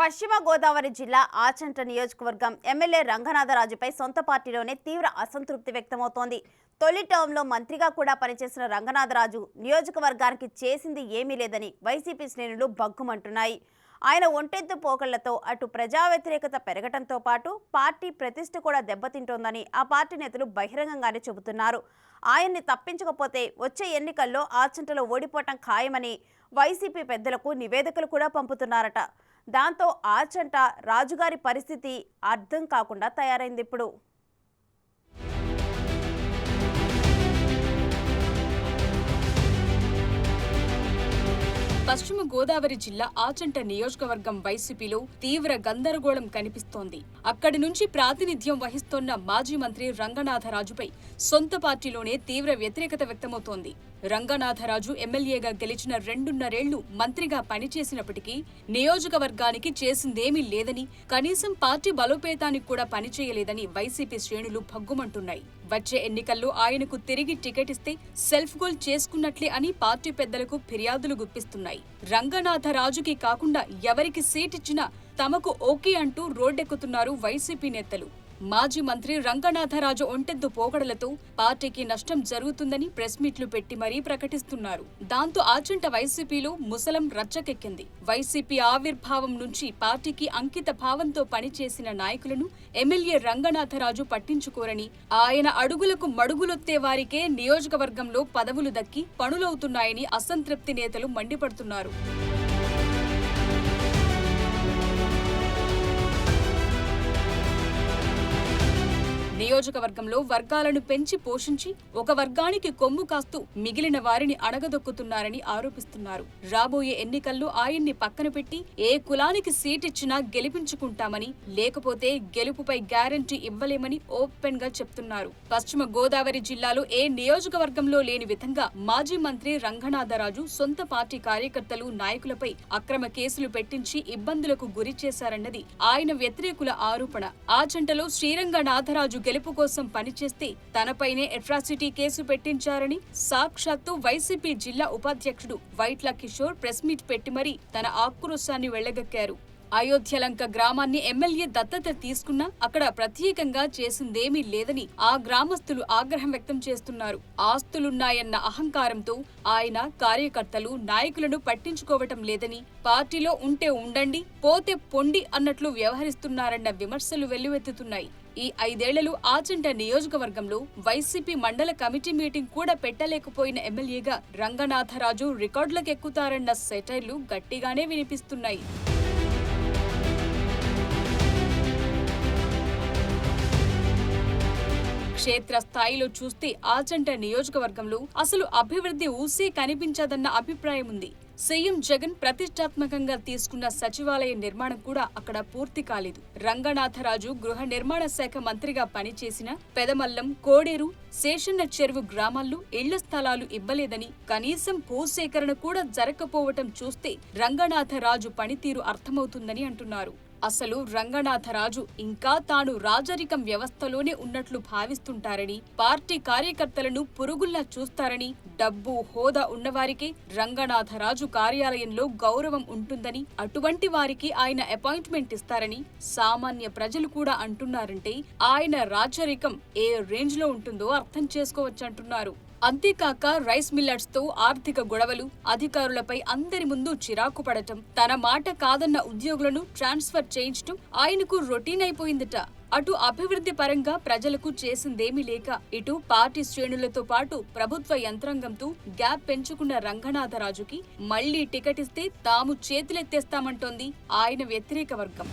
పశ్చిమ గోదావరి జిల్లా ఆచంట నియోజకవర్గం ఎమ్మెల్యే రంగనాథరాజుపై సొంత పార్టీలోనే తీవ్ర అసంతృప్తి వ్యక్తమవుతోంది. తొలి టర్మ్లో మంత్రిగా కూడా పనిచేసిన రంగనాథరాజు నియోజకవర్గానికి చేసింది ఏమీ లేదని వైసీపీ శ్రేణులు బగ్గుమంటున్నాయి. ఆయన ఒంటెత్తు పోకళ్లతో అటు ప్రజా వ్యతిరేకత పెరగడంతో పాటు పార్టీ ప్రతిష్ఠ కూడా దెబ్బతింటోందని ఆ పార్టీ నేతలు బహిరంగంగానే చెబుతున్నారు. ఆయన్ని తప్పించకపోతే వచ్చే ఎన్నికల్లో ఆచంటలో ఓడిపోవటం ఖాయమని వైసీపీ పెద్దలకు నివేదికలు కూడా పంపుతున్నారట. దాంతో ఆచంట రాజుగారి పరిస్థితి అర్థం కాకుండా తయారైంది. ఇప్పుడు పశ్చిమ గోదావరి జిల్లా ఆచంట నియోజకవర్గం వైసీపీలో తీవ్ర గందరగోళం కనిపిస్తోంది. అక్కడి నుంచి ప్రాతినిధ్యం వహిస్తోన్న మాజీ మంత్రి రంగనాథరాజుపై సొంత పార్టీలోనే తీవ్ర వ్యతిరేకత వ్యక్తమవుతోంది. రంగనాథరాజు ఎమ్మెల్యేగా గెలిచిన 2.5 ఏళ్లు మంత్రిగా పనిచేసినప్పటికీ నియోజకవర్గానికి చేసిందేమీ లేదని, కనీసం పార్టీ బలోపేతానికి కూడా పనిచేయలేదని వైసీపీ శ్రేణులు భగ్గుమంటున్నాయి. వచ్చే ఎన్నికల్లో ఆయనకు తిరిగి టికెట్ ఇస్తే సెల్ఫ్ గోల్ చేసుకున్నట్లే అని పార్టీ పెద్దలకు ఫిర్యాదులు గుప్పిస్తున్నాయి. రంగనాథరాజుకి కాకుండా ఎవరికి సీటిచ్చినా తమకు ఓకే అంటూ రోడ్డెక్కుతున్నారు వైసీపీ నేతలు. మాజీ మంత్రి రంగనాథరాజు ఒంటెద్దు పోకడలతో పార్టీకి నష్టం జరుగుతుందని ప్రెస్ మీట్లు పెట్టి మరీ ప్రకటిస్తున్నారు. దాంతో ఆచంట వైసీపీలో ముసలం రచ్చకెక్కింది. వైసీపీ ఆవిర్భావం నుంచి పార్టీకి అంకిత భావంతో పనిచేసిన నాయకులను ఎమ్మెల్యే రంగనాథరాజు పట్టించుకోరని, ఆయన అడుగులకు మడుగులొత్తే వారికే నియోజకవర్గంలో పదవులు దక్కి పనులవుతున్నాయని అసంతృప్తి నేతలు మండిపడుతున్నారు. నియోజకవర్గంలో వర్గాలను పెంచి పోషించి ఒక వర్గానికి కొమ్ము కాస్తూ మిగిలిన వారిని అణగదొక్కుతున్నారని ఆరోపిస్తున్నారు. రాబోయే ఎన్నికల్లో ఆయన్ని పక్కన పెట్టి ఏ కులానికి సీటిచ్చినా గెలిపించుకుంటామని, లేకపోతే గెలుపుపై గ్యారంటీ ఇవ్వలేమని ఓపెన్ గా చెప్తున్నారు. పశ్చిమ గోదావరి జిల్లాలో ఏ నియోజకవర్గంలో లేని విధంగా మాజీ మంత్రి రంగనాథరాజు సొంత పార్టీ కార్యకర్తలు, నాయకులపై అక్రమ కేసులు పెట్టించి ఇబ్బందులకు గురి చేశారన్నది ఆయన వ్యతిరేకుల ఆరోపణ. ఆచంటలో శ్రీరంగనాథరాజు గెలుపు కోసం పనిచేస్తే తనపైనే అట్రాసిటీ కేసు పెట్టించారని సాక్షాత్తు వైసీపీ జిల్లా ఉపాధ్యక్షుడు వైట్ల కిషోర్ ప్రెస్ మీట్ పెట్టి మరీ తన ఆక్రోశాన్ని వెళ్లగక్కారు. అయోధ్యలంక గ్రామాన్ని ఎమ్మెల్యే దత్తత తీసుకున్నా అక్కడ ప్రత్యేకంగా చేసిందేమీ లేదని ఆ గ్రామస్తులు ఆగ్రహం వ్యక్తం చేస్తున్నారు. ఆస్తులున్నాయన్న అహంకారంతో ఆయన కార్యకర్తలు, నాయకులను పట్టించుకోవటం లేదని, పార్టీలో ఉంటే ఉండండి, పోతే పొండి అన్నట్లు వ్యవహరిస్తున్నారన్న విమర్శలు వెల్లువెత్తుతున్నాయి. ఈ 5 ఏళ్లలో ఆచంట నియోజకవర్గంలో వైసీపీ మండల కమిటీ మీటింగ్ కూడా పెట్టలేకపోయిన ఎమ్మెల్యేగా రంగనాథరాజు రికార్డులకెక్కుతారన్న సెటైర్లు గట్టిగానే వినిపిస్తున్నాయి. క్షేత్ర స్థాయిలో చూస్తే ఆచంట నియోజకవర్గంలో అసలు అభివృద్ధి ఊసే కనిపించదన్న అభిప్రాయం ఉంది. సీఎం జగన్ ప్రతిష్టాత్మకంగా తీసుకున్న సచివాలయ నిర్మాణం కూడా అక్కడ పూర్తి కాలేదు. రంగనాథరాజు గృహ నిర్మాణ శాఖ మంత్రిగా పనిచేసిన పెదమల్లం, కోడేరు, శేషన్న చెరువు గ్రామాల్లో ఇళ్ల స్థలాలు ఇవ్వలేదని, కనీసం భూసేకరణ కూడా జరగకపోవటం చూస్తే రంగనాథరాజు పనితీరు అర్థమవుతుందని అంటున్నారు. అసలు రంగనాథరాజు ఇంకా తాను రాజరికం వ్యవస్థలోనే ఉన్నట్లు భావిస్తుంటారని, పార్టీ కార్యకర్తలను పురుగుల్లా చూస్తారని, డబ్బు, హోదా ఉన్నవారికే రంగనాథరాజు కార్యాలయంలో గౌరవం ఉంటుందని, అటువంటి వారికి ఆయన అపాయింట్మెంట్ ఇస్తారని సామాన్య ప్రజలు కూడా అంటున్నారంటే ఆయన రాజరికం ఏ రేంజ్ లో ఉంటుందో అర్థం చేసుకోవచ్చంటున్నారు. అంతేకాక రైస్ మిల్లర్స్ తో ఆర్థిక గొడవలు, అధికారులపై అందరి ముందు చిరాకు పడటం, తన మాట కాదన్న ఉద్యోగులను ట్రాన్స్ఫర్ చేయించడం ఆయనకు రొటీన్ అయిపోయిందట. అటు అభివృద్ధి పరంగా ప్రజలకు చేసిందేమీ లేక, ఇటు పార్టీ శ్రేణులతో పాటు ప్రభుత్వ యంత్రాంగంతో గ్యాప్ పెంచుకున్న రంగనాథరాజుకి మళ్లీ టికెట్ ఇస్తే తాము చేతులెత్తేస్తామంటోంది ఆయన వ్యతిరేక వర్గం.